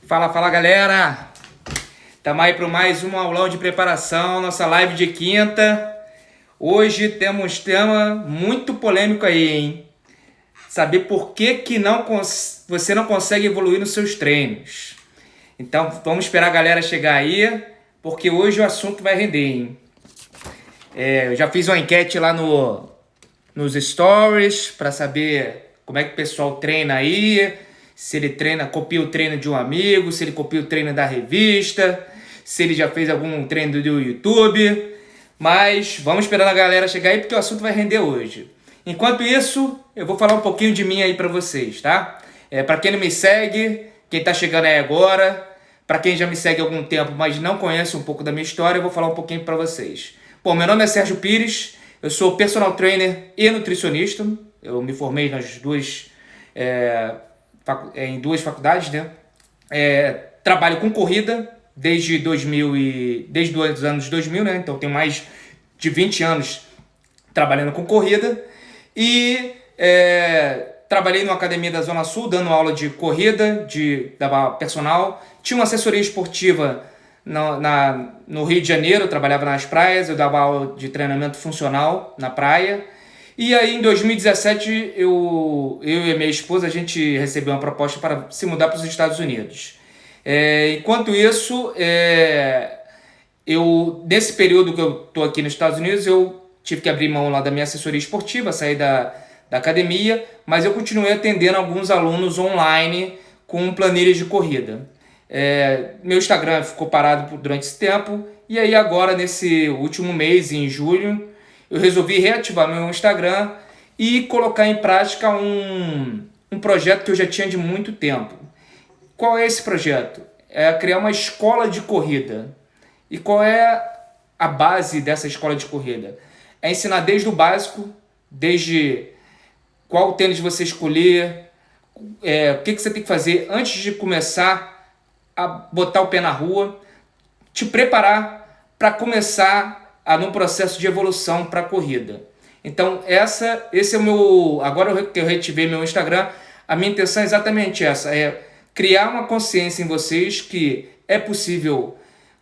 Fala galera! Estamos aí para mais um aulão de preparação, nossa live de quinta. Hoje temos um tema muito polêmico aí, hein? Saber por que você não consegue evoluir nos seus treinos. Então vamos esperar a galera chegar aí, porque hoje o assunto vai render, hein? Eu já fiz uma enquete lá nos stories para saber como é que o pessoal treina aí. Se ele copia o treino de um amigo, se ele copia o treino da revista, se ele já fez algum treino do YouTube. Mas vamos esperando a galera chegar aí porque o assunto vai render hoje. Enquanto isso, eu vou falar um pouquinho de mim aí pra vocês, tá? Pra quem não me segue, quem tá chegando aí agora, pra quem já me segue há algum tempo, mas não conhece um pouco da minha história, eu vou falar um pouquinho pra vocês. Bom, meu nome é Sérgio Pires, eu sou personal trainer e nutricionista. Eu me formei nas em duas faculdades, né? Trabalho com corrida desde os anos 2000, né? Então tenho mais de 20 anos trabalhando com corrida e trabalhei numa academia da Zona Sul dando aula de corrida, dava personal. Tinha uma assessoria esportiva no Rio de Janeiro, eu trabalhava nas praias, eu dava aula de treinamento funcional na praia. E aí em 2017 eu e a minha esposa a gente recebeu uma proposta para se mudar para os Estados Unidos. Enquanto isso, nesse período que eu estou aqui nos Estados Unidos, eu tive que abrir mão lá da minha assessoria esportiva, sair da academia, mas eu continuei atendendo alguns alunos online com planilhas de corrida. Meu Instagram ficou parado durante esse tempo, e aí agora nesse último mês, em julho, eu resolvi reativar meu Instagram e colocar em prática um projeto que eu já tinha de muito tempo. Qual é esse projeto? É criar uma escola de corrida. E qual é a base dessa escola de corrida? É ensinar desde o básico, desde qual tênis você escolher, o que você tem que fazer antes de começar a botar o pé na rua, te preparar para começar num processo de evolução para a corrida. Então esse é o meu... Agora que eu reativei meu Instagram, a minha intenção é exatamente essa, criar uma consciência em vocês que é possível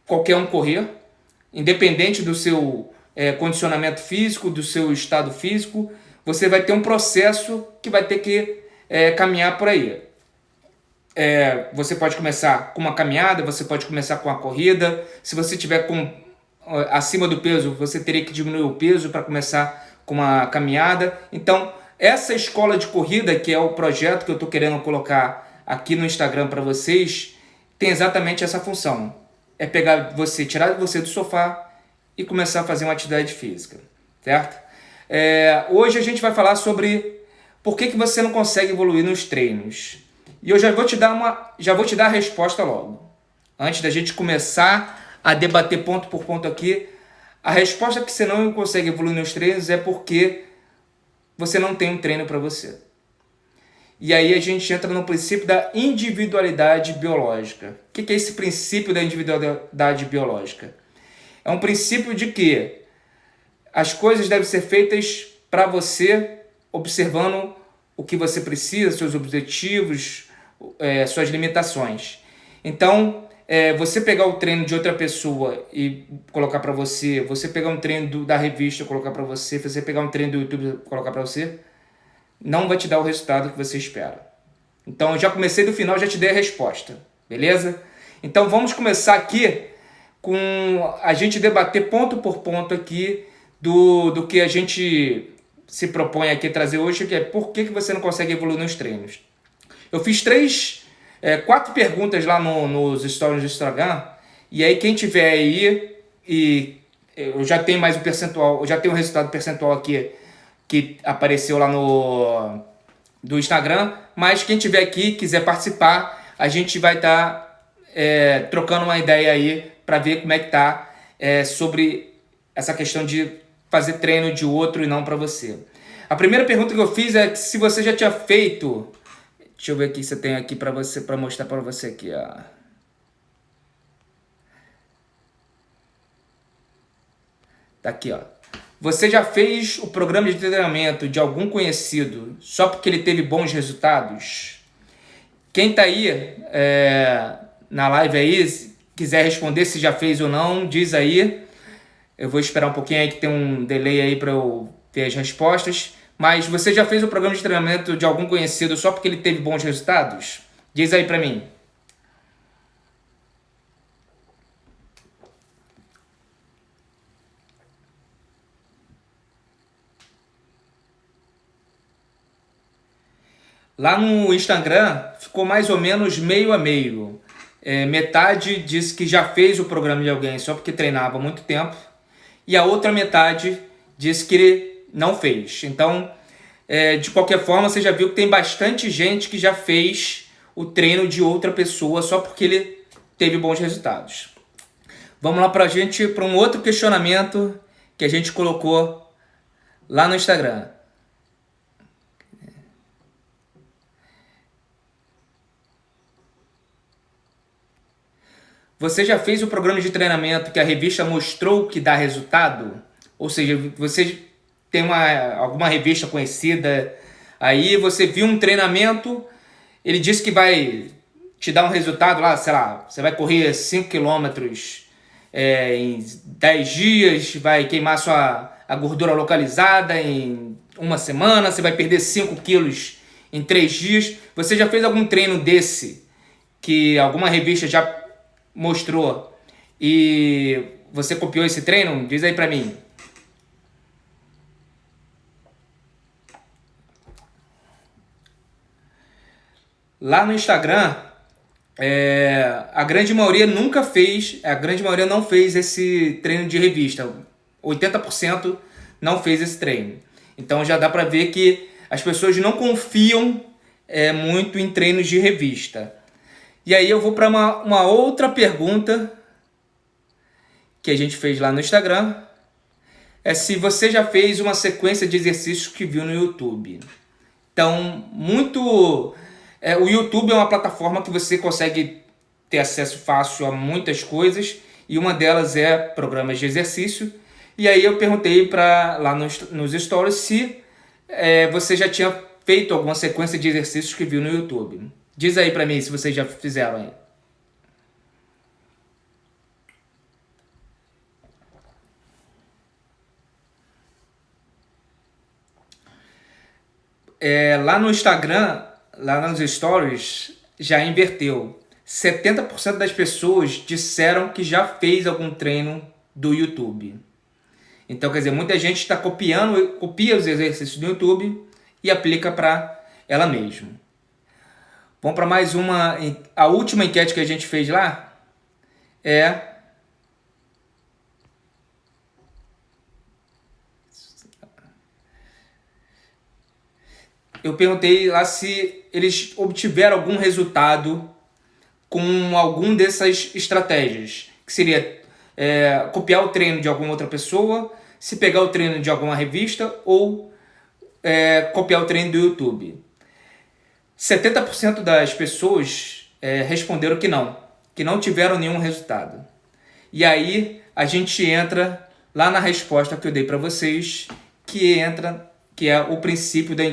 qualquer um correr, independente do seu condicionamento físico, do seu estado físico. Você vai ter um processo que vai ter que caminhar por aí. Você pode começar com uma caminhada, você pode começar com a corrida. Se você tiver acima do peso, você teria que diminuir o peso para começar com uma caminhada. Então, essa escola de corrida, que é o projeto que eu estou querendo colocar aqui no Instagram para vocês, tem exatamente essa função. É pegar você, tirar você do sofá e começar a fazer uma atividade física, certo? Hoje a gente vai falar sobre por que você não consegue evoluir nos treinos. E eu já vou te dar a resposta logo. Antes da gente começar a debater ponto por ponto aqui, a resposta que você não consegue evoluir nos treinos é porque você não tem um treino para você. E aí a gente entra no princípio da individualidade biológica. O que é esse princípio da individualidade biológica? É um princípio de que as coisas devem ser feitas para você, observando o que você precisa, seus objetivos, suas limitações. Então, você pegar o treino de outra pessoa e colocar para você, você pegar um treino da revista e colocar para você pegar um treino do YouTube e colocar para você, não vai te dar o resultado que você espera. Então, eu já comecei do final, já te dei a resposta, beleza? Então, vamos começar aqui com a gente debater ponto por ponto aqui do que a gente se propõe aqui trazer hoje, que é por que você não consegue evoluir nos treinos. Eu fiz 4 perguntas lá nos stories do Instagram, e aí quem tiver aí, e eu já tenho mais um percentual, eu já tenho um resultado percentual aqui que apareceu lá do Instagram, mas quem tiver aqui quiser participar, a gente vai estar trocando uma ideia aí para ver como é que tá sobre essa questão de fazer treino de outro e não para você. A primeira pergunta que eu fiz é se você já tinha feito... Deixa eu ver aqui se eu tenho aqui para mostrar para você aqui, ó. Tá aqui, ó. Você já fez o programa de treinamento de algum conhecido só porque ele teve bons resultados? Quem tá aí na live aí, se quiser responder se já fez ou não, diz aí. Eu vou esperar um pouquinho aí que tem um delay aí para eu ver as respostas. Mas você já fez o programa de treinamento de algum conhecido só porque ele teve bons resultados? Diz aí para mim. Lá no Instagram ficou mais ou menos meio a meio. Metade disse que já fez o programa de alguém só porque treinava há muito tempo. E a outra metade disse que ele não fez. Então, de qualquer forma, você já viu que tem bastante gente que já fez o treino de outra pessoa só porque ele teve bons resultados. Vamos lá para um outro questionamento que a gente colocou lá no Instagram. Você já fez o programa de treinamento que a revista mostrou que dá resultado? Ou seja, você tem alguma revista conhecida aí, você viu um treinamento, ele disse que vai te dar um resultado lá, sei lá, você vai correr 5 quilômetros em 10 dias, vai queimar a gordura localizada em uma semana, você vai perder 5 quilos em 3 dias. Você já fez algum treino desse que alguma revista já mostrou e você copiou esse treino? Diz aí pra mim. Lá no Instagram, a grande maioria não fez esse treino de revista. 80% não fez esse treino. Então já dá pra ver que as pessoas não confiam muito em treinos de revista. E aí eu vou para uma outra pergunta que a gente fez lá no Instagram. É se você já fez uma sequência de exercícios que viu no YouTube. Então, o YouTube é uma plataforma que você consegue ter acesso fácil a muitas coisas. E uma delas é programas de exercício. E aí eu perguntei lá nos stories se você já tinha feito alguma sequência de exercícios que viu no YouTube. Diz aí pra mim se vocês já fizeram aí. Lá no Instagram, lá nos stories, já inverteu. 70% das pessoas disseram que já fez algum treino do YouTube. Então, quer dizer, muita gente copia os exercícios do YouTube e aplica para ela mesma. Vamos para mais uma. A última enquete que a gente fez lá eu perguntei lá se eles obtiveram algum resultado com algum dessas estratégias. Que seria copiar o treino de alguma outra pessoa, se pegar o treino de alguma revista ou copiar o treino do YouTube. 70% das pessoas responderam que não tiveram nenhum resultado. E aí a gente entra lá na resposta que eu dei para vocês, que é o princípio da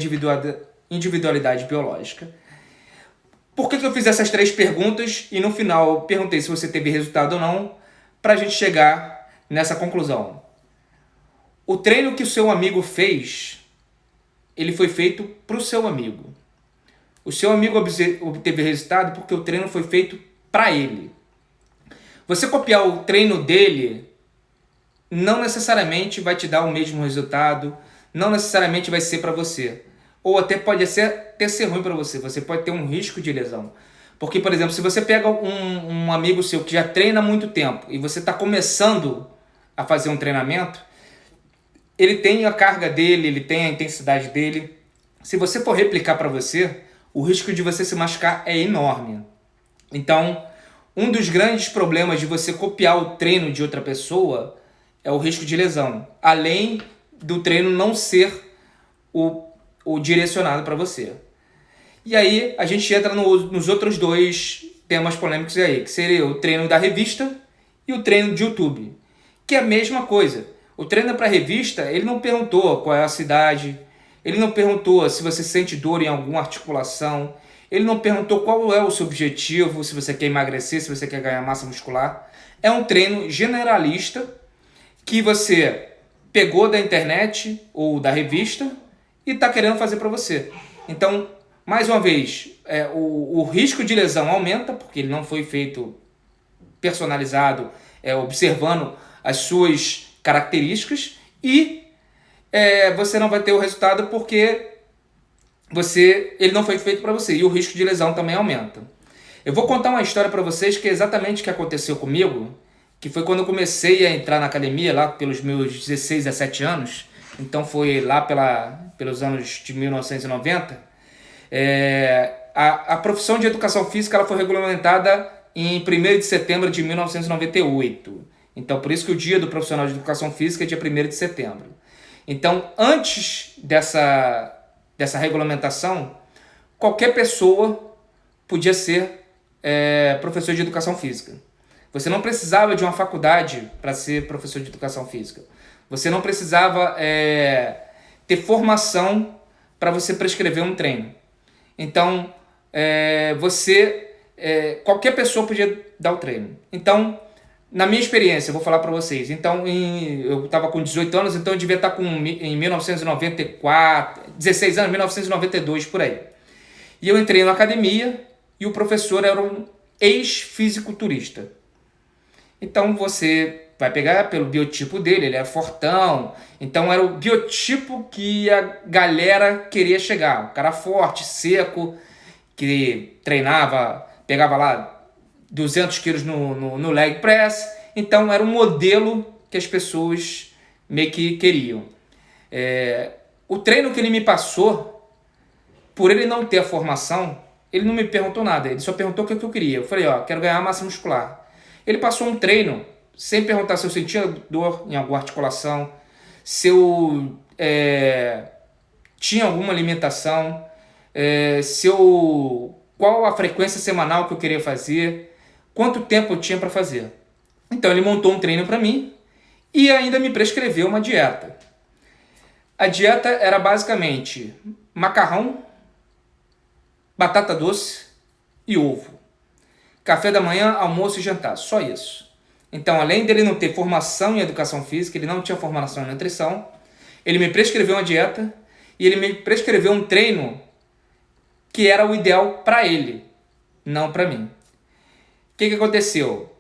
individualidade biológica. Por que eu fiz essas 3 perguntas e no final eu perguntei se você teve resultado ou não, para a gente chegar nessa conclusão? O treino que o seu amigo fez, ele foi feito para o seu amigo. O seu amigo obteve resultado porque o treino foi feito para ele. Você copiar o treino dele não necessariamente vai te dar o mesmo resultado, não necessariamente vai ser para você. Ou até pode ser ruim para você, você pode ter um risco de lesão. Porque, por exemplo, se você pega um amigo seu que já treina há muito tempo e você está começando a fazer um treinamento, ele tem a carga dele, ele tem a intensidade dele. Se você for replicar para você, o risco de você se machucar é enorme. Então, um dos grandes problemas de você copiar o treino de outra pessoa é o risco de lesão. Além do treino não ser o direcionado para você. E aí a gente entra nos outros 2 temas polêmicos aí, que seria o treino da revista e o treino de YouTube. Que é a mesma coisa. O treino para revista, ele não perguntou qual é a cidade, ele não perguntou se você sente dor em alguma articulação, Ele não perguntou qual é o seu objetivo, se você quer emagrecer, se você quer ganhar massa muscular. É um treino generalista que você pegou da internet ou da revista e está querendo fazer para você. Então, mais uma vez, o risco de lesão aumenta, porque ele não foi feito personalizado, observando as suas características, e você não vai ter o resultado porque ele não foi feito para você, e o risco de lesão também aumenta. Eu vou contar uma história para vocês que é exatamente o que aconteceu comigo, que foi quando eu comecei a entrar na academia, lá pelos meus 16, 17 anos, então foi lá pelos anos de 1990. A profissão de educação física ela foi regulamentada em 1º de setembro de 1998. Então, por isso que o dia do profissional de educação física é dia 1º de setembro. Então, antes dessa regulamentação, qualquer pessoa podia ser professor de educação física. Você não precisava de uma faculdade para ser professor de educação física. Você não precisava ter formação para você prescrever um treino. Então, qualquer pessoa podia dar o treino. Então, na minha experiência, eu vou falar para vocês. Então, eu estava com 18 anos, então eu devia estar em 1994, 16 anos, 1992, por aí. E eu entrei na academia e o professor era um ex-fisiculturista. Então, você vai pegar pelo biotipo dele, ele é fortão. Então, era o biotipo que a galera queria chegar. Um cara forte, seco, que treinava, pegava lá 200 quilos no leg press. Então, era um modelo que as pessoas meio que queriam. O treino que ele me passou, por ele não ter a formação, ele não me perguntou nada. Ele só perguntou o que eu queria. Eu falei, quero ganhar massa muscular. Ele passou um treino sem perguntar se eu sentia dor em alguma articulação, se eu tinha alguma alimentação, qual a frequência semanal que eu queria fazer, quanto tempo eu tinha para fazer. Então ele montou um treino para mim e ainda me prescreveu uma dieta. A dieta era basicamente macarrão, batata doce e ovo. Café da manhã, almoço e jantar, só isso. Então, além dele não ter formação em educação física, ele não tinha formação em nutrição, ele me prescreveu uma dieta e ele me prescreveu um treino que era o ideal para ele, não para mim. O que aconteceu?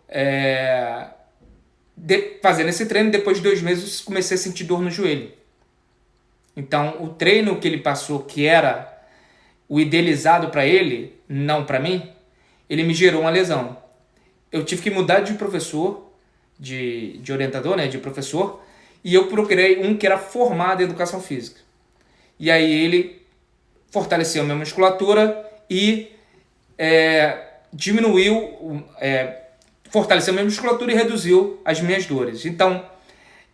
Fazendo esse treino, depois de 2 meses, comecei a sentir dor no joelho. Então, o treino que ele passou, que era o idealizado para ele, não para mim, ele me gerou uma lesão. Eu tive que mudar de professor, de orientador, de professor, e eu procurei um que era formado em educação física. E aí ele fortaleceu a minha musculatura e fortaleceu a minha musculatura e reduziu as minhas dores. Então,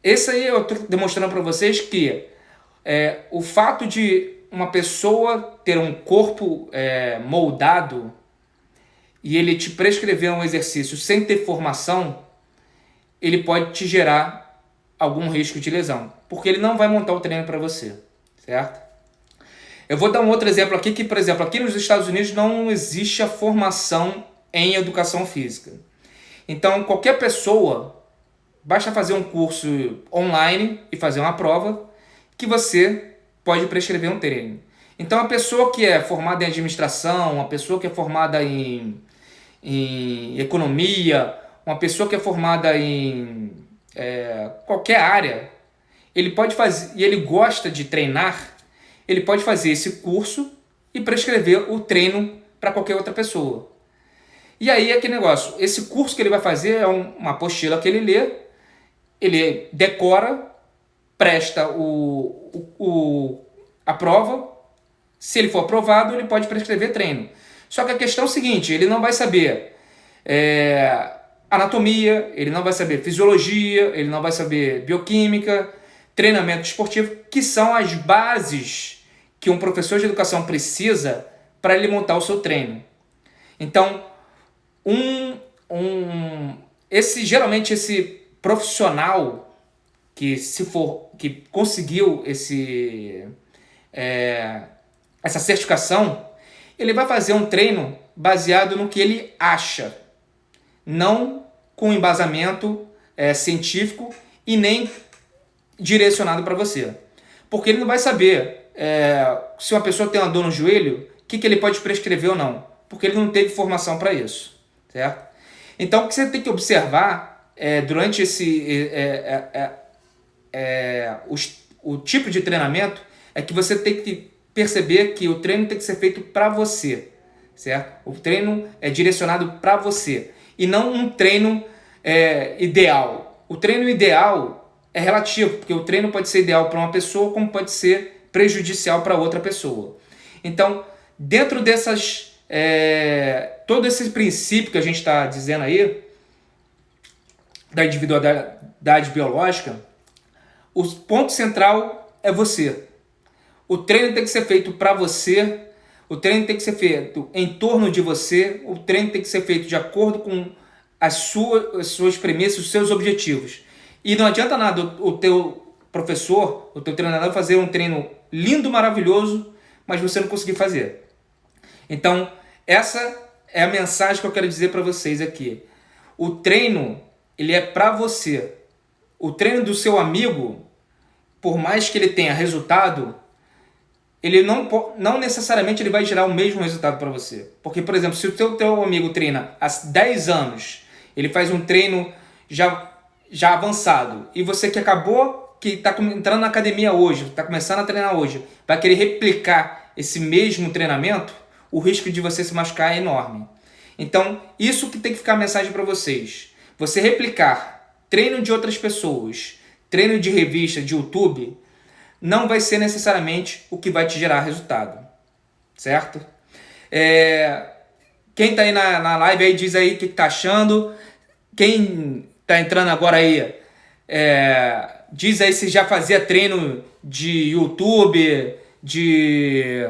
esse aí eu estou demonstrando para vocês que o fato de uma pessoa ter um corpo moldado e ele te prescrever um exercício sem ter formação, ele pode te gerar algum risco de lesão, porque ele não vai montar o treino para você, certo? Eu vou dar um outro exemplo aqui, que, por exemplo, aqui nos Estados Unidos não existe a formação em educação física. Então, qualquer pessoa, basta fazer um curso online e fazer uma prova, que você pode prescrever um treino. Então, a pessoa que é formada em administração, uma pessoa que é formada em economia, uma pessoa que é formada em qualquer área, ele pode fazer, e ele gosta de treinar, ele pode fazer esse curso e prescrever o treino para qualquer outra pessoa. E aí é que negócio, esse curso que ele vai fazer é uma apostila que ele lê, ele decora, presta a prova, se ele for aprovado, ele pode prescrever treino. Só que a questão é o seguinte, ele não vai saber anatomia, ele não vai saber fisiologia, ele não vai saber bioquímica, treinamento esportivo, que são as bases que um professor de educação precisa para ele montar o seu treino. Então, geralmente esse profissional que conseguiu essa certificação, ele vai fazer um treino baseado no que ele acha, não com embasamento científico e nem direcionado para você. Porque ele não vai saber se uma pessoa tem uma dor no joelho, o que ele pode prescrever ou não, porque ele não teve formação para isso, certo? Então, o que você tem que observar durante o tipo de treinamento é que você tem que perceber que o treino tem que ser feito para você, certo? O treino é direcionado para você e não um treino ideal. O treino ideal é relativo, porque o treino pode ser ideal para uma pessoa como pode ser prejudicial para outra pessoa. Então, dentro dessas... todo esse princípio que a gente está dizendo aí, da individualidade biológica, o ponto central é você. O treino tem que ser feito para você, o treino tem que ser feito em torno de você, o treino tem que ser feito de acordo com as suas premissas, os seus objetivos. E não adianta nada o teu professor, o teu treinador fazer um treino lindo, maravilhoso, mas você não conseguir fazer. Então, essa é a mensagem que eu quero dizer para vocês aqui. O treino, ele é para você. O treino do seu amigo, por mais que ele tenha resultado, ele não necessariamente ele vai gerar o mesmo resultado para você. Porque, por exemplo, se o teu amigo treina há 10 anos, ele faz um treino já avançado, e você que acabou, que está entrando na academia hoje, está começando a treinar hoje, vai querer replicar esse mesmo treinamento, o risco de você se machucar é enorme. Então, isso que tem que ficar a mensagem para vocês. Você replicar treino de outras pessoas, treino de revista, de YouTube, não vai ser necessariamente o que vai te gerar resultado. Certo? Quem está aí na live aí, diz aí o que está achando. Quem está entrando agora aí, diz aí se já fazia treino de YouTube, de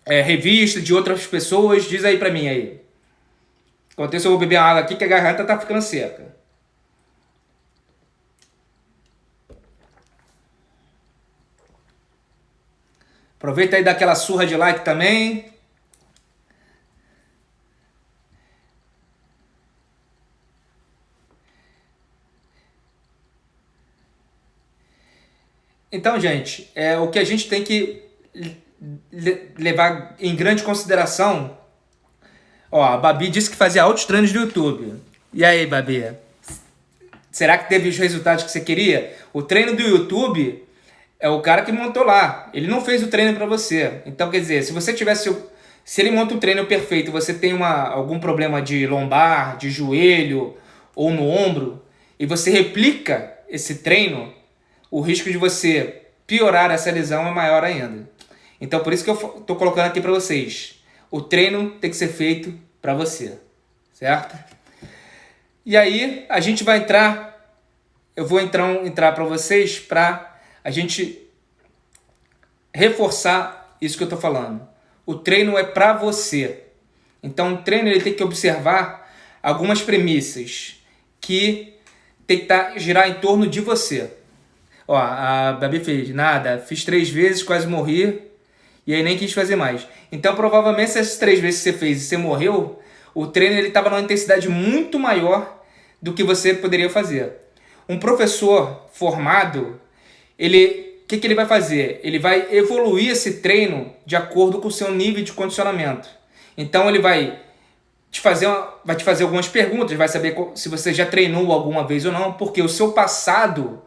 revista, de outras pessoas. Diz aí pra mim aí. Enquanto isso eu vou beber uma água aqui que a garganta tá ficando seca. Aproveita aí e dá aquela surra de like também. Então, gente, o que a gente tem que levar em grande consideração... Ó, a Babi disse que fazia altos treinos do YouTube. E aí, Babi? Será que teve os resultados que você queria? O treino do YouTube é o cara que montou lá. Ele não fez o treino para você. Então, quer dizer, se você tivesse... Se ele monta um treino perfeito e você tem algum problema de lombar, de joelho ou no ombro, e você replica esse treino, o risco de você piorar essa lesão é maior ainda. Então, por isso que eu estou colocando aqui para vocês. O treino tem que ser feito para você, certo? E aí, a gente vai entrar... Eu vou entrar para vocês para a gente reforçar isso que eu estou falando. O treino é para você. Então, o treino ele tem que observar algumas premissas que tem que girar em torno de você. Ó, a Babi fez nada, fiz 3 vezes, quase morri, e aí nem quis fazer mais. Então, provavelmente, essas 3 vezes que você fez e você morreu, o treino estava numa intensidade muito maior do que você poderia fazer. Um professor formado, o que ele vai fazer? Ele vai evoluir esse treino de acordo com o seu nível de condicionamento. Então, ele vai te fazer algumas perguntas, vai saber se você já treinou alguma vez ou não, porque o seu passado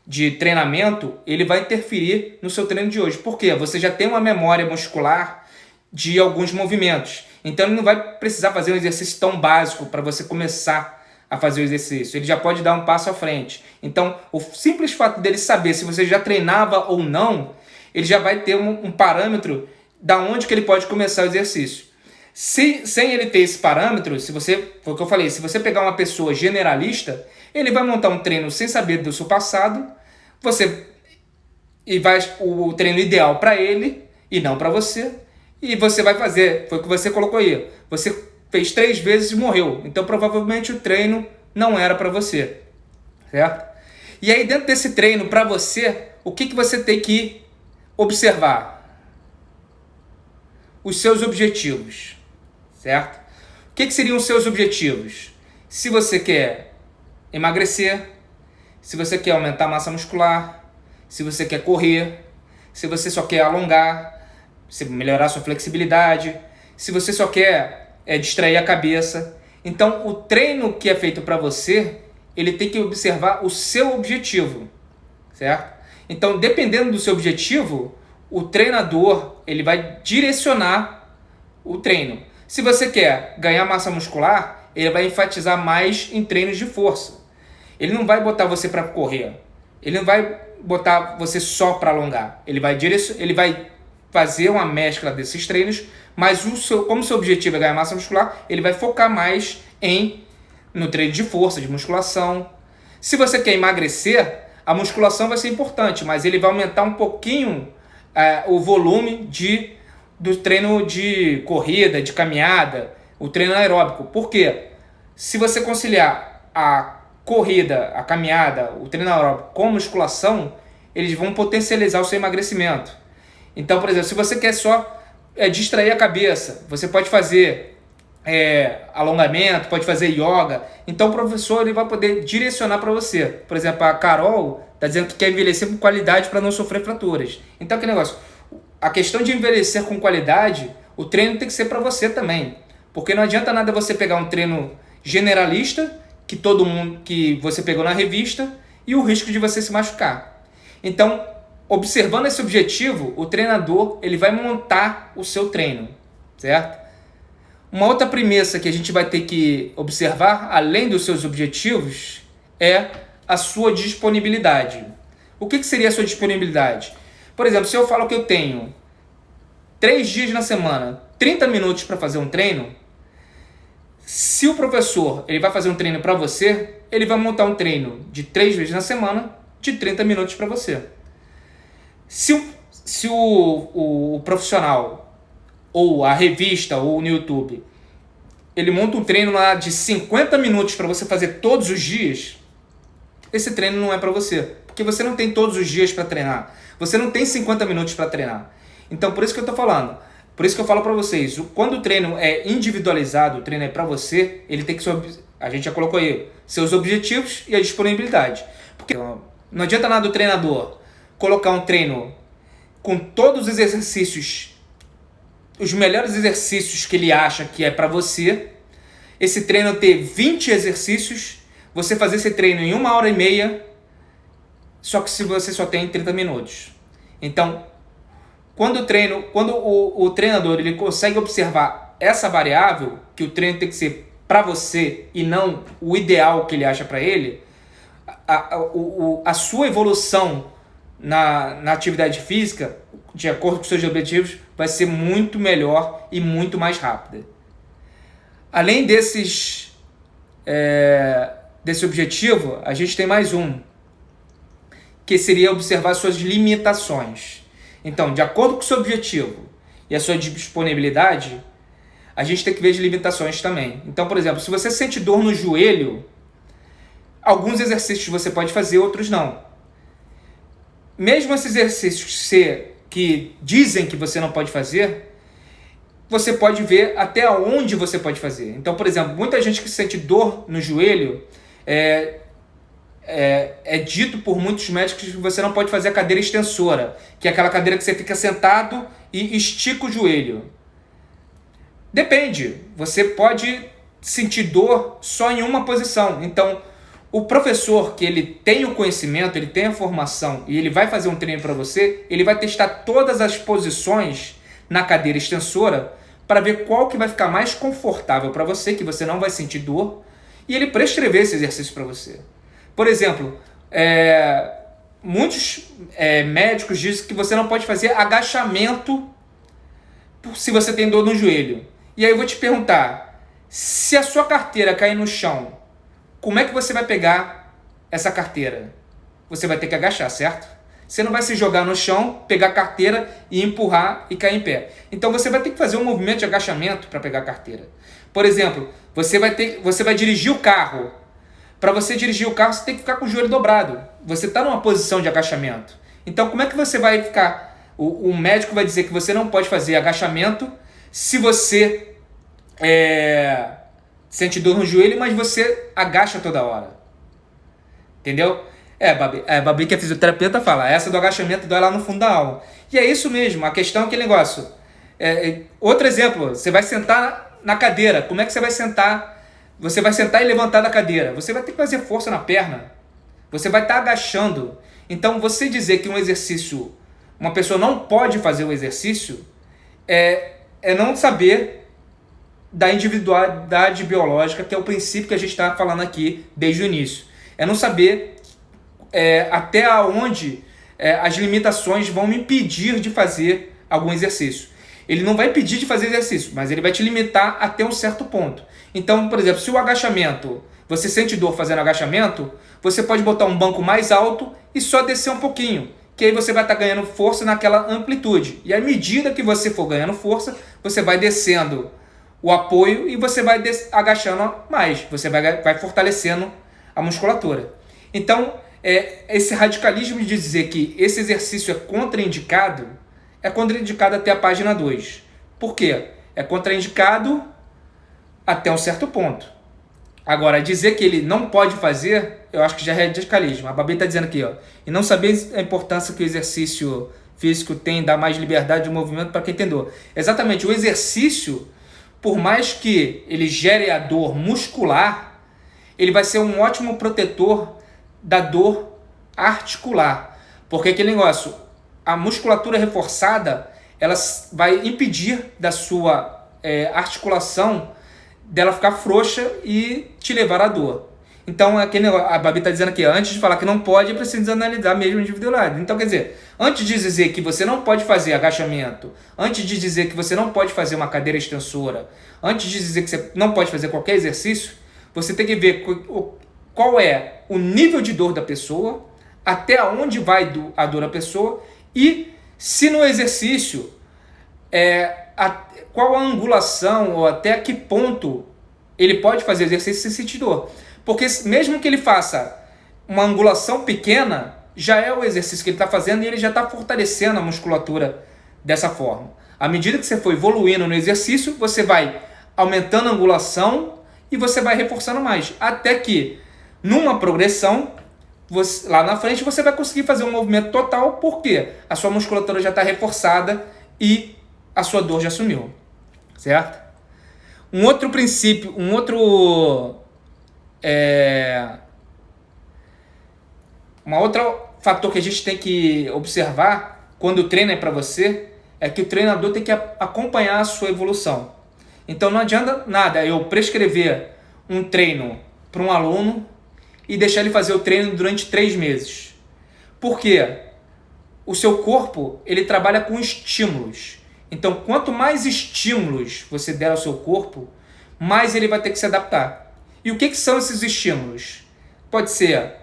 de treinamento, ele vai interferir no seu treino de hoje. Por quê? Você já tem uma memória muscular de alguns movimentos. Então, ele não vai precisar fazer um exercício tão básico para você começar a fazer o exercício. Ele já pode dar um passo à frente. Então, o simples fato dele saber se você já treinava ou não, ele já vai ter um parâmetro da onde que ele pode começar o exercício. Sem ele ter esse parâmetro, foi o que eu falei, se você pegar uma pessoa generalista, ele vai montar um treino sem saber do seu passado, o treino ideal para ele e não para você, e você vai fazer, foi o que você colocou aí, você fez 3 vezes e morreu, então provavelmente o treino não era para você, certo? E aí dentro desse treino para você, o que você tem que observar? os seus objetivos, certo? O que seriam os seus objetivos? Se você quer emagrecer, se você quer aumentar a massa muscular, se você quer correr, se você só quer alongar, se melhorar sua flexibilidade, se você só quer distrair a cabeça. Então, o treino que é feito para você, ele tem que observar o seu objetivo, certo? Então, dependendo do seu objetivo, o treinador ele vai direcionar o treino. Se você quer ganhar massa muscular, ele vai enfatizar mais em treinos de força. Ele não vai botar você para correr. Ele não vai botar você só para alongar. Ele vai fazer uma mescla desses treinos, mas como o seu objetivo é ganhar massa muscular, ele vai focar mais no treino de força, de musculação. Se você quer emagrecer, a musculação vai ser importante, mas ele vai aumentar um pouquinho o volume do treino de corrida, de caminhada, o treino aeróbico. Por quê? Se você conciliar a corrida, a caminhada, o treino aeróbico com musculação, eles vão potencializar o seu emagrecimento. Então, por exemplo, se você quer só distrair a cabeça, você pode fazer alongamento, pode fazer yoga. Então o professor ele vai poder direcionar para você. Por exemplo, a Carol está dizendo que quer envelhecer com qualidade para não sofrer fraturas. Então, que negócio? A questão de envelhecer com qualidade, o treino tem que ser para você também. Porque não adianta nada você pegar um treino generalista, que você pegou na revista, e o risco de você se machucar. Então, observando esse objetivo, o treinador ele vai montar o seu treino, certo? Uma outra premissa que a gente vai ter que observar, além dos seus objetivos, é a sua disponibilidade. O que seria a sua disponibilidade? Por exemplo, se eu falo que eu tenho 3 dias na semana, 30 minutos para fazer um treino, se o professor ele vai fazer um treino para você, ele vai montar um treino de 3 vezes na semana, de 30 minutos para você. Se o profissional, ou a revista, ou no YouTube, ele monta um treino lá de 50 minutos para você fazer todos os dias, esse treino não é para você. Porque você não tem todos os dias para treinar. Você não tem 50 minutos para treinar. Então, por isso que eu estou falando. Por isso que eu falo para vocês. Quando o treino é individualizado, o treino é para você, ele tem que ser... A gente já colocou aí seus objetivos e a disponibilidade. Porque não adianta nada o treinador colocar um treino com todos os exercícios, os melhores exercícios que ele acha que é para você, esse treino ter 20 exercícios, você fazer esse treino em 1h30, só que se você só tem 30 minutos. Então, quando o treinador ele consegue observar essa variável, que o treino tem que ser para você e não o ideal que ele acha para ele, a sua evolução na atividade física, de acordo com os seus objetivos, vai ser muito melhor e muito mais rápida. Além desse objetivo, a gente tem mais um, que seria observar suas limitações. Então, de acordo com o seu objetivo e a sua disponibilidade, a gente tem que ver as limitações também. Então, por exemplo, se você sente dor no joelho, alguns exercícios você pode fazer, outros não. Mesmo esses exercícios que dizem que você não pode fazer, você pode ver até onde você pode fazer. Então, por exemplo, muita gente que sente dor no joelho, é dito por muitos médicos que você não pode fazer a cadeira extensora, que é aquela cadeira que você fica sentado e estica o joelho. Depende, você pode sentir dor só em uma posição. Então, o professor que ele tem o conhecimento, ele tem a formação e ele vai fazer um treino para você, ele vai testar todas as posições na cadeira extensora para ver qual que vai ficar mais confortável para você, que você não vai sentir dor, e ele prescrever esse exercício para você. Por exemplo, muitos médicos dizem que você não pode fazer agachamento se você tem dor no joelho. E aí eu vou te perguntar, se a sua carteira cair no chão, como é que você vai pegar essa carteira? Você vai ter que agachar, certo? Você não vai se jogar no chão, pegar a carteira e empurrar e cair em pé. Então você vai ter que fazer um movimento de agachamento para pegar a carteira. Por exemplo, você vai dirigir o carro. Para você dirigir o carro, você tem que ficar com o joelho dobrado. Você está numa posição de agachamento. Então, como é que você vai ficar? O médico vai dizer que você não pode fazer agachamento, se você sente dor no joelho, mas você agacha toda hora. Entendeu? Babi, que é fisioterapeuta, fala, essa do agachamento dói lá no fundo da alma. E é isso mesmo, a questão é aquele negócio. Outro exemplo, você vai sentar na cadeira, como é que você vai sentar? Você vai sentar e levantar da cadeira, você vai ter que fazer força na perna, você vai estar agachando. Então, você dizer que um exercício, uma pessoa não pode fazer o exercício, é não saber da individualidade biológica, que é o princípio que a gente está falando aqui desde o início. É não saber até onde as limitações vão me impedir de fazer algum exercício. Ele não vai impedir de fazer exercício, mas ele vai te limitar até um certo ponto. Então, por exemplo, se o agachamento, você sente dor fazendo agachamento, você pode botar um banco mais alto e só descer um pouquinho, que aí você vai estar ganhando força naquela amplitude. E à medida que você for ganhando força, você vai descendo o apoio e você vai agachando mais, você vai fortalecendo a musculatura. Então, esse radicalismo de dizer que esse exercício é contraindicado até a página 2. Por quê? É contraindicado até um certo ponto. Agora, dizer que ele não pode fazer, eu acho que já é radicalismo. A Babi está dizendo aqui, ó, e não saber a importância que o exercício físico tem, dá mais liberdade de movimento para quem tem dor. Exatamente, o exercício, por mais que ele gere a dor muscular, ele vai ser um ótimo protetor da dor articular. Porque aquele negócio, a musculatura reforçada, ela vai impedir da sua articulação dela ficar frouxa e te levar à dor. Então, aquele negócio, a Babi está dizendo aqui, antes de falar que não pode, é preciso analisar mesmo a individualidade. Então, quer dizer, antes de dizer que você não pode fazer agachamento, antes de dizer que você não pode fazer uma cadeira extensora, antes de dizer que você não pode fazer qualquer exercício, você tem que ver qual é o nível de dor da pessoa, até onde vai a dor da pessoa e se no exercício qual a angulação ou até que ponto ele pode fazer exercício sem sentir dor. Porque mesmo que ele faça uma angulação pequena, já é o exercício que ele está fazendo e ele já está fortalecendo a musculatura dessa forma. À medida que você for evoluindo no exercício, você vai aumentando a angulação e você vai reforçando mais. Até que, numa progressão, lá na frente você vai conseguir fazer um movimento total, porque a sua musculatura já está reforçada e a sua dor já sumiu. Certo? Um outro princípio, um outro fator que a gente tem que observar quando o treino é para você é que o treinador tem que acompanhar a sua evolução. Então não adianta nada eu prescrever um treino para um aluno e deixar ele fazer o treino durante 3 meses. Por quê? O seu corpo, ele trabalha com estímulos. Então, quanto mais estímulos você der ao seu corpo, mais ele vai ter que se adaptar. E o que são esses estímulos? Pode ser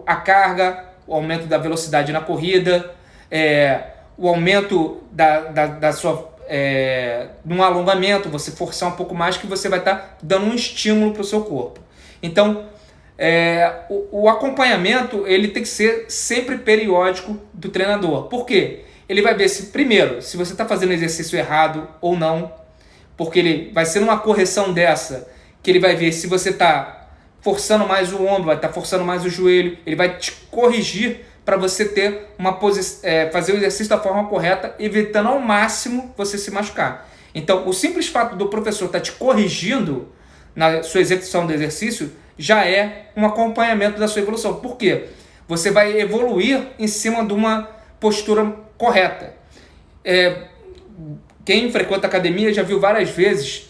a carga, o aumento da velocidade na corrida, o aumento da sua num alongamento, você forçar um pouco mais, que você vai estar dando um estímulo para o seu corpo. Então, o acompanhamento ele tem que ser sempre periódico do treinador. Por quê? Ele vai ver primeiro, se você está fazendo exercício errado ou não, porque ele vai ser uma correção dessa, que ele vai ver se você está forçando mais o ombro, vai estar forçando mais o joelho, ele vai te corrigir para você ter fazer o exercício da forma correta, evitando ao máximo você se machucar. Então, o simples fato do professor estar te corrigindo na sua execução do exercício já é um acompanhamento da sua evolução. Por quê? Você vai evoluir em cima de uma postura correta. Quem frequenta academia já viu várias vezes,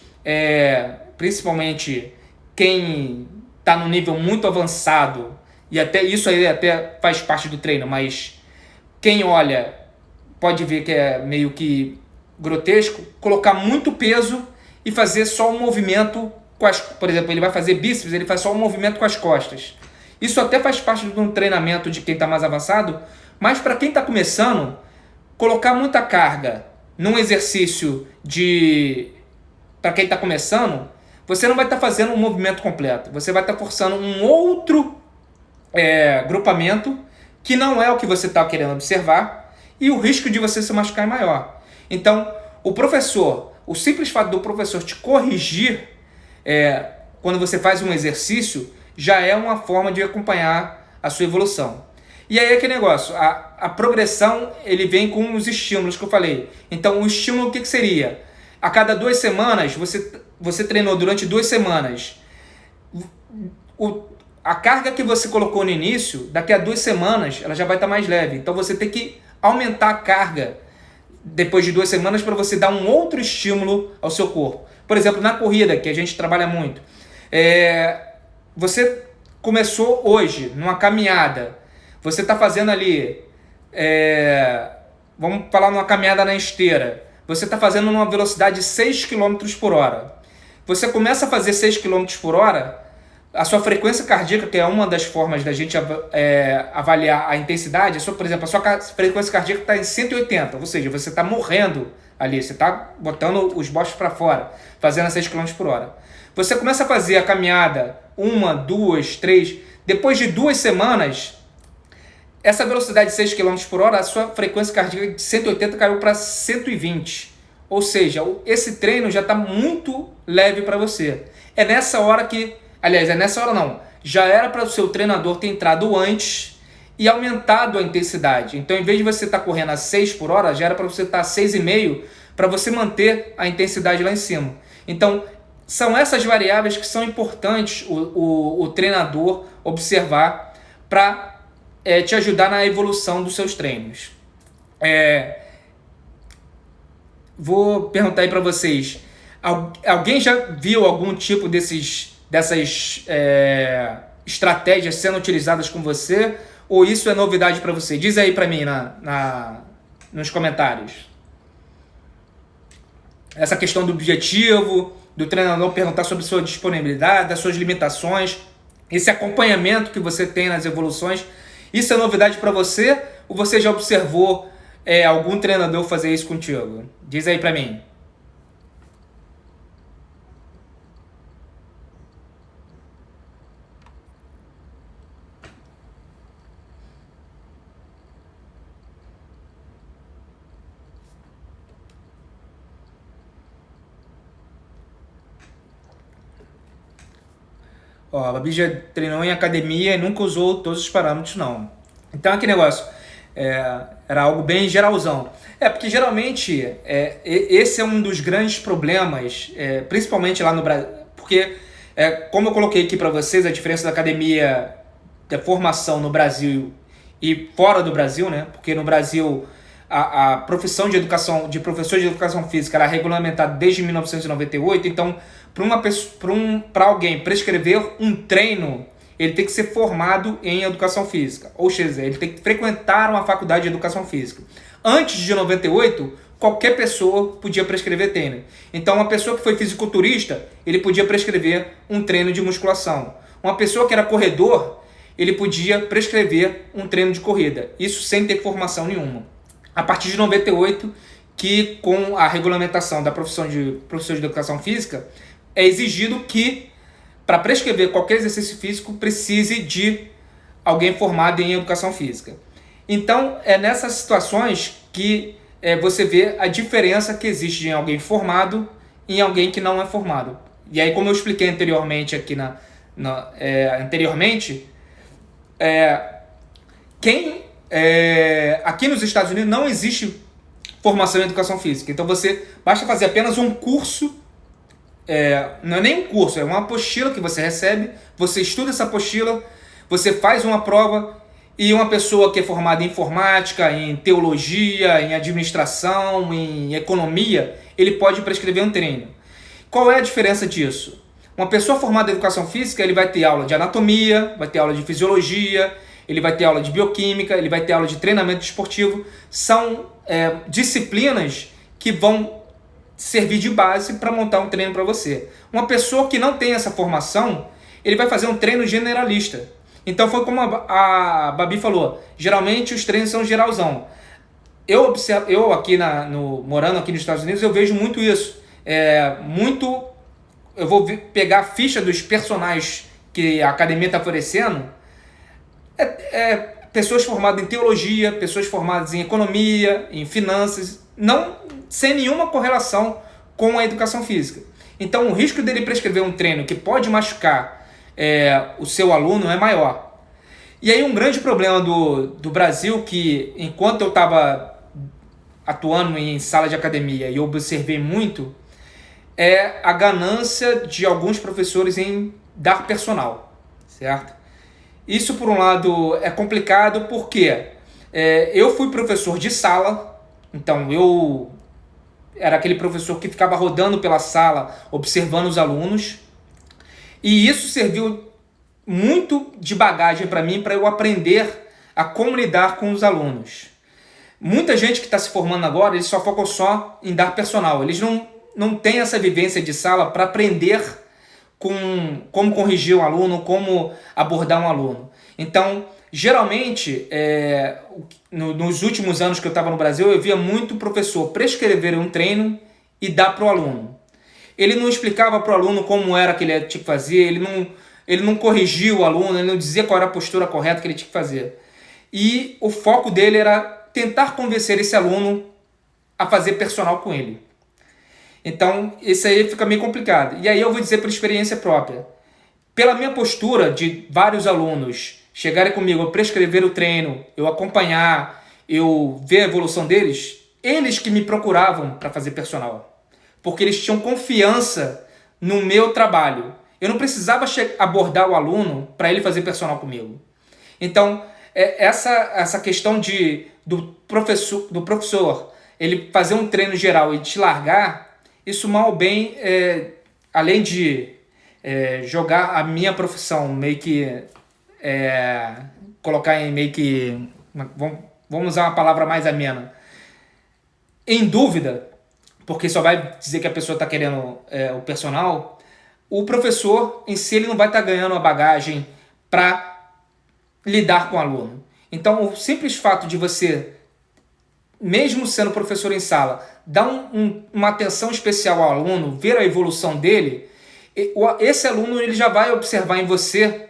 principalmente quem está no nível muito avançado, e até isso aí até faz parte do treino, mas quem olha pode ver que é meio que grotesco, colocar muito peso e fazer só um movimento por exemplo, ele vai fazer bíceps, ele faz só um movimento com as costas. Isso até faz parte de um treinamento de quem está mais avançado, mas para quem está começando, colocar muita carga num exercício para quem está começando, você não vai estar fazendo um movimento completo. Você vai estar forçando um outro grupamento que não é o que você está querendo observar e o risco de você se machucar é maior. Então, o professor, o simples fato do professor te corrigir quando você faz um exercício já é uma forma de acompanhar a sua evolução. E aí aquele negócio, a progressão ele vem com os estímulos que eu falei. Então o estímulo o que seria? A cada 2 semanas, você treinou durante 2 semanas, a carga que você colocou no início, daqui a 2 semanas, ela já vai estar mais leve. Então você tem que aumentar a carga depois de 2 semanas para você dar um outro estímulo ao seu corpo. Por exemplo, na corrida, que a gente trabalha muito, você começou hoje numa caminhada, você está fazendo ali, vamos falar numa caminhada na esteira, você está fazendo numa velocidade de 6 km por hora. Você começa a fazer 6 km por hora, a sua frequência cardíaca, que é uma das formas da gente avaliar a intensidade, por exemplo, a sua frequência cardíaca está em 180, ou seja, você está morrendo ali, você está botando os bostos para fora, fazendo a 6 km por hora. Você começa a fazer a caminhada 1, 2, 3, depois de 2 semanas, essa velocidade de 6 km por hora, a sua frequência cardíaca de 180 caiu para 120. Ou seja, esse treino já está muito leve para você. É nessa hora que... Aliás, é nessa hora não. Já era para o seu treinador ter entrado antes e aumentado a intensidade. Então, em vez de você estar correndo a 6 por hora, já era para você estar a 6,5 para você manter a intensidade lá em cima. Então, são essas variáveis que são importantes o treinador observar para te ajudar na evolução dos seus treinos. Vou perguntar aí para vocês, alguém já viu algum tipo dessas estratégias sendo utilizadas com você, ou isso é novidade para você? Diz aí para mim nos comentários. Essa questão do objetivo, do treinador perguntar sobre sua disponibilidade, das suas limitações, esse acompanhamento que você tem nas evoluções, isso é novidade para você, ou você já observou algum treinador fazer isso contigo? Diz aí para mim. Ó, a Babi já treinou em academia e nunca usou todos os parâmetros, não. Então, aquele negócio era algo bem geralzão. Porque geralmente esse é um dos grandes problemas, principalmente lá no Brasil, porque, como eu coloquei aqui para vocês, a diferença da academia, da formação no Brasil e fora do Brasil, né? Porque no Brasil a profissão de professor de educação física era regulamentada desde 1998, então para alguém prescrever um treino, ele tem que ser formado em educação física, ou seja, ele tem que frequentar uma faculdade de educação física. Antes de 98, qualquer pessoa podia prescrever treino. Então, uma pessoa que foi fisiculturista, ele podia prescrever um treino de musculação. Uma pessoa que era corredor, ele podia prescrever um treino de corrida. Isso sem ter formação nenhuma. A partir de 98, que com a regulamentação da profissão de professor de educação física, é exigido que, para prescrever qualquer exercício físico, precise de alguém formado em educação física. Então, é nessas situações que você vê a diferença que existe em alguém formado e em alguém que não é formado. E aí, como eu expliquei anteriormente aqui aqui nos Estados Unidos não existe formação em educação física. Então, basta fazer apenas um curso. Não é nem um curso, é uma apostila que você recebe, você estuda essa apostila, você faz uma prova e uma pessoa que é formada em informática, em teologia, em administração, em economia, ele pode prescrever um treino. Qual é a diferença disso? Uma pessoa formada em educação física, ele vai ter aula de anatomia, vai ter aula de fisiologia, ele vai ter aula de bioquímica, ele vai ter aula de treinamento esportivo. São disciplinas que vão servir de base para montar um treino para você. Uma pessoa que não tem essa formação, ele vai fazer um treino generalista. Então foi como a Babi falou, geralmente os treinos são geralzão. Eu aqui morando aqui nos Estados Unidos, eu vejo muito isso. Eu vou pegar a ficha dos personagens que a academia está oferecendo, pessoas formadas em teologia, pessoas formadas em economia, em finanças, não sem nenhuma correlação com a educação física. Então o risco dele prescrever um treino que pode machucar o seu aluno é maior. E aí um grande problema do Brasil, que enquanto eu estava atuando em sala de academia e eu observei muito, é a ganância de alguns professores em dar personal, certo? Isso, por um lado, é complicado porque eu fui professor de sala, então eu era aquele professor que ficava rodando pela sala, observando os alunos, e isso serviu muito de bagagem para mim, para eu aprender a como lidar com os alunos. Muita gente que está se formando agora, eles só focam só em dar personal, eles não têm essa vivência de sala para aprender como corrigir um aluno, como abordar um aluno. Então, geralmente, nos últimos anos que eu estava no Brasil, eu via muito professor prescrever um treino e dar para o aluno. Ele não explicava para o aluno como era que ele tinha que fazer, ele não corrigia o aluno, ele não dizia qual era a postura correta que ele tinha que fazer. E o foco dele era tentar convencer esse aluno a fazer personal com ele. Então, isso aí fica meio complicado. E aí eu vou dizer por experiência própria. Pela minha postura de vários alunos chegarem comigo, eu prescrever o treino, eu acompanhar, eu ver a evolução deles, eles que me procuravam para fazer personal. Porque eles tinham confiança no meu trabalho. Eu não precisava abordar o aluno para ele fazer personal comigo. Então, essa questão do professor ele fazer um treino geral e te largar, isso mal ou bem, além de jogar a minha profissão, meio que colocar em meio que, vamos usar uma palavra mais amena, em dúvida, porque só vai dizer que a pessoa está querendo o personal, o professor em si ele não vai estar ganhando a bagagem para lidar com o aluno. Então, o simples fato de você, mesmo sendo professor em sala, dar uma atenção especial ao aluno, ver a evolução dele, esse aluno ele já vai observar em você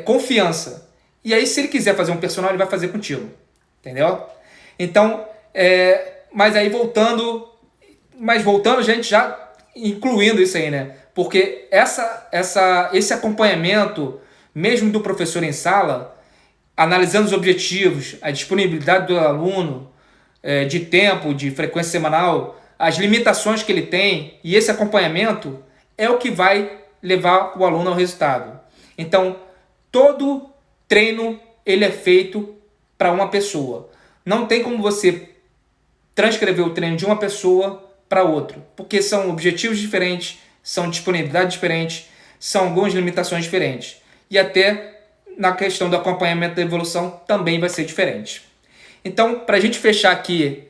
confiança. E aí, se ele quiser fazer um personal, ele vai fazer contigo. Entendeu? Então, mas aí voltando, gente, já incluindo isso aí, né? Porque esse acompanhamento, mesmo do professor em sala, analisando os objetivos, a disponibilidade do aluno, de tempo, de frequência semanal, as limitações que ele tem, e esse acompanhamento é o que vai levar o aluno ao resultado. Então, todo treino ele é feito para uma pessoa. Não tem como você transcrever o treino de uma pessoa para outra, porque são objetivos diferentes, são disponibilidades diferentes, são algumas limitações diferentes. E até na questão do acompanhamento da evolução também vai ser diferente. Então, para a gente fechar aqui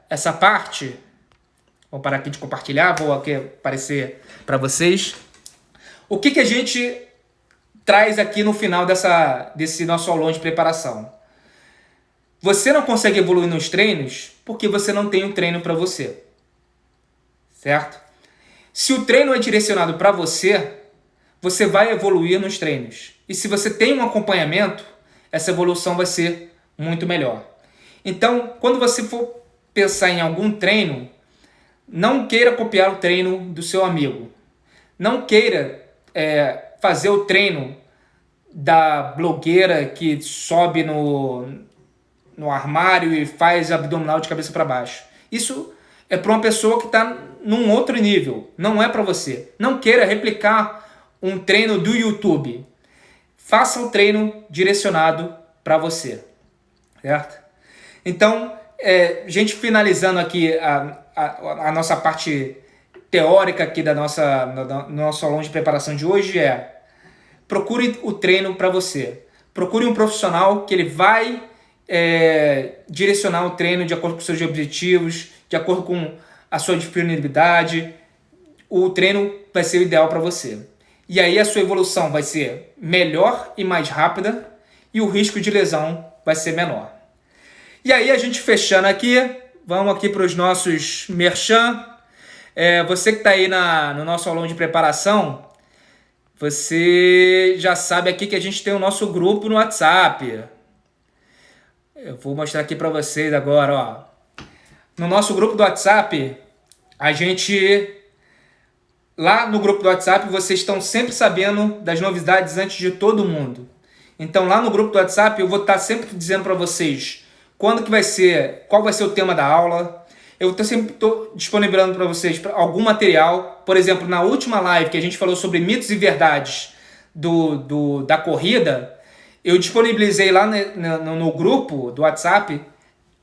essa parte, vou parar aqui de compartilhar, vou aqui aparecer para vocês. O que a gente traz aqui no final desse nosso aulão de preparação? Você não consegue evoluir nos treinos porque você não tem um treino para você. Certo? Se o treino é direcionado para você, você vai evoluir nos treinos. E se você tem um acompanhamento, essa evolução vai ser muito melhor. Então, quando você for pensar em algum treino, não queira copiar o treino do seu amigo. Não queira fazer o treino da blogueira que sobe no armário e faz abdominal de cabeça para baixo. Isso é para uma pessoa que está num outro nível. Não é para você. Não queira replicar um treino do YouTube. Faça um treino direcionado para você. Certo? Então, gente, finalizando aqui a nossa parte teórica aqui do nosso aulão de preparação de hoje procure o treino para você. Procure um profissional que ele vai direcionar o treino de acordo com os seus objetivos, de acordo com a sua disponibilidade. O treino vai ser o ideal para você. E aí a sua evolução vai ser melhor e mais rápida e o risco de lesão vai ser menor. E aí a gente fechando aqui, vamos aqui para os nossos merchan. Você que está aí no nosso aulão de preparação, você já sabe aqui que a gente tem o nosso grupo no WhatsApp. Eu vou mostrar aqui para vocês agora, ó. No nosso grupo do WhatsApp, a gente... Lá no grupo do WhatsApp, vocês estão sempre sabendo das novidades antes de todo mundo. Então lá no grupo do WhatsApp eu vou estar sempre dizendo para vocês quando que vai ser, qual vai ser o tema da aula. Eu sempre estou disponibilizando para vocês algum material. Por exemplo, na última live que a gente falou sobre mitos e verdades da corrida, eu disponibilizei lá no grupo do WhatsApp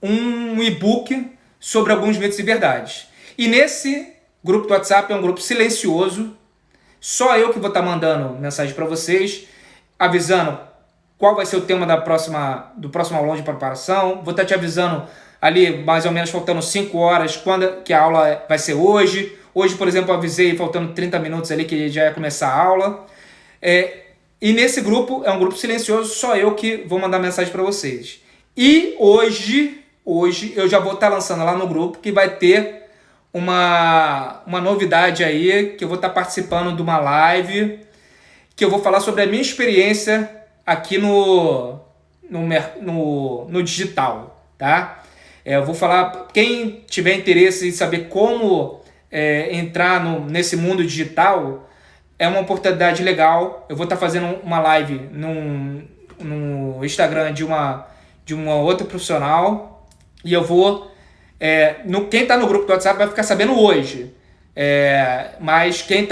um e-book sobre alguns mitos e verdades. E nesse grupo do WhatsApp é um grupo silencioso, só eu que vou estar mandando mensagem para vocês, avisando qual vai ser o tema do próximo aulão de preparação. Vou estar te avisando ali, mais ou menos faltando 5 horas, quando que a aula vai ser hoje. Hoje, por exemplo, eu avisei faltando 30 minutos ali que já ia começar a aula. E nesse grupo, é um grupo silencioso, só eu que vou mandar mensagem para vocês. E hoje eu já vou estar lançando lá no grupo que vai ter uma novidade aí, que eu vou estar participando de uma live, que eu vou falar sobre a minha experiência aqui no digital, tá? Eu vou falar, quem tiver interesse em saber como entrar nesse mundo digital, é uma oportunidade legal. Eu vou estar fazendo uma live no Instagram de uma outra profissional, e eu vou... quem está no grupo do WhatsApp vai ficar sabendo hoje. Mas quem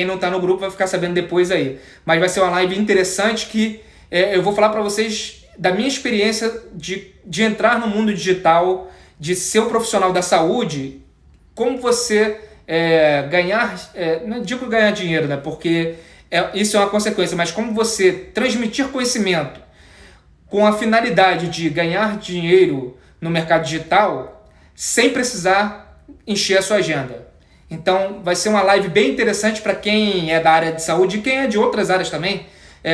não está no grupo vai ficar sabendo depois aí. Mas vai ser uma live interessante que eu vou falar para vocês da minha experiência de entrar no mundo digital, de ser um profissional da saúde, como você ganhar, não digo ganhar dinheiro, né, porque isso é uma consequência, mas como você transmitir conhecimento com a finalidade de ganhar dinheiro no mercado digital, sem precisar encher a sua agenda. Então vai ser uma live bem interessante para quem é da área de saúde e quem é de outras áreas também.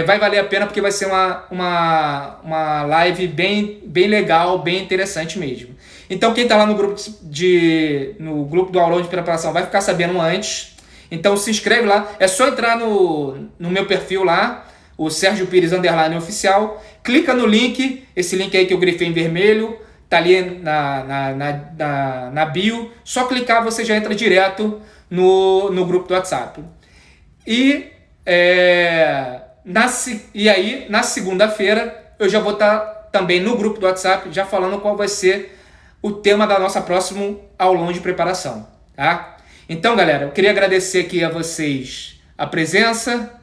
Vai valer a pena, porque vai ser uma live bem legal, bem interessante mesmo. Então quem está lá no grupo do aulão de preparação vai ficar sabendo antes. Então se inscreve lá, é só entrar no meu perfil lá, o Sérgio Pires _oficial, clica no link, esse link aí que eu grifei em vermelho, tá ali na bio, só clicar você já entra direto no grupo do WhatsApp. E aí, na segunda-feira, eu já vou estar também no grupo do WhatsApp, já falando qual vai ser o tema da nossa próxima aulão de preparação, tá? Então, galera, eu queria agradecer aqui a vocês a presença,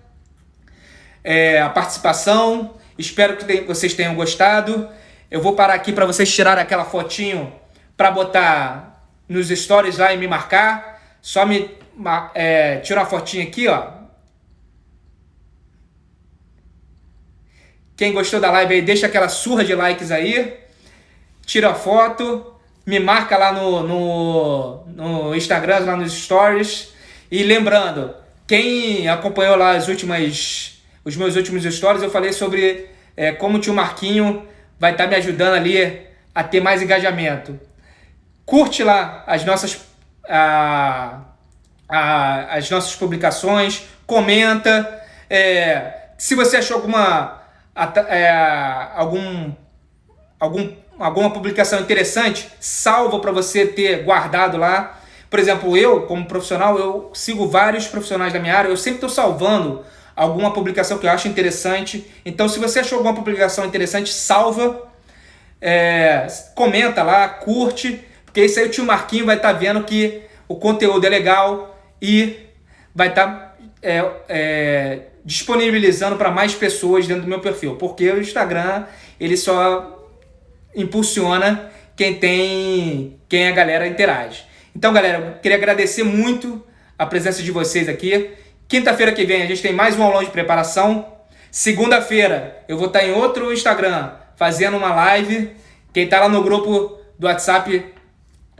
a participação, espero que vocês tenham gostado. Eu vou parar aqui para vocês tirarem aquela fotinho para botar nos stories lá e me marcar. Só tirar a fotinha aqui, ó. Quem gostou da live aí, deixa aquela surra de likes aí. Tira a foto, me marca lá no Instagram, lá nos stories. E lembrando, quem acompanhou lá os meus últimos stories, eu falei sobre como o tio Marquinho vai estar me ajudando ali a ter mais engajamento. Curte lá as nossas publicações, comenta. Se você achou alguma publicação interessante, salva para você ter guardado lá. Por exemplo, eu, como profissional, eu sigo vários profissionais da minha área, eu sempre estou salvando alguma publicação que eu acho interessante. Então, se você achou alguma publicação interessante, salva, comenta lá, curte, porque isso aí o tio Marquinho vai estar vendo que o conteúdo é legal e vai estar disponibilizando para mais pessoas dentro do meu perfil, porque o Instagram ele só impulsiona quem a galera interage. Então, galera, eu queria agradecer muito a presença de vocês aqui. Quinta-feira que vem a gente tem mais um aulão de preparação. Segunda-feira eu vou estar em outro Instagram fazendo uma live. Quem está lá no grupo do WhatsApp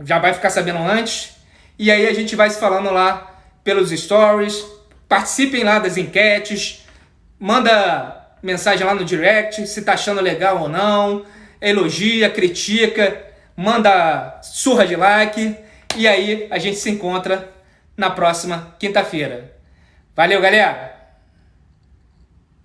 já vai ficar sabendo antes. E aí a gente vai se falando lá pelos stories. Participem lá das enquetes. Manda mensagem lá no direct se tá achando legal ou não. Elogia, critica, manda surra de like. E aí a gente se encontra na próxima quinta-feira. Valeu, galera!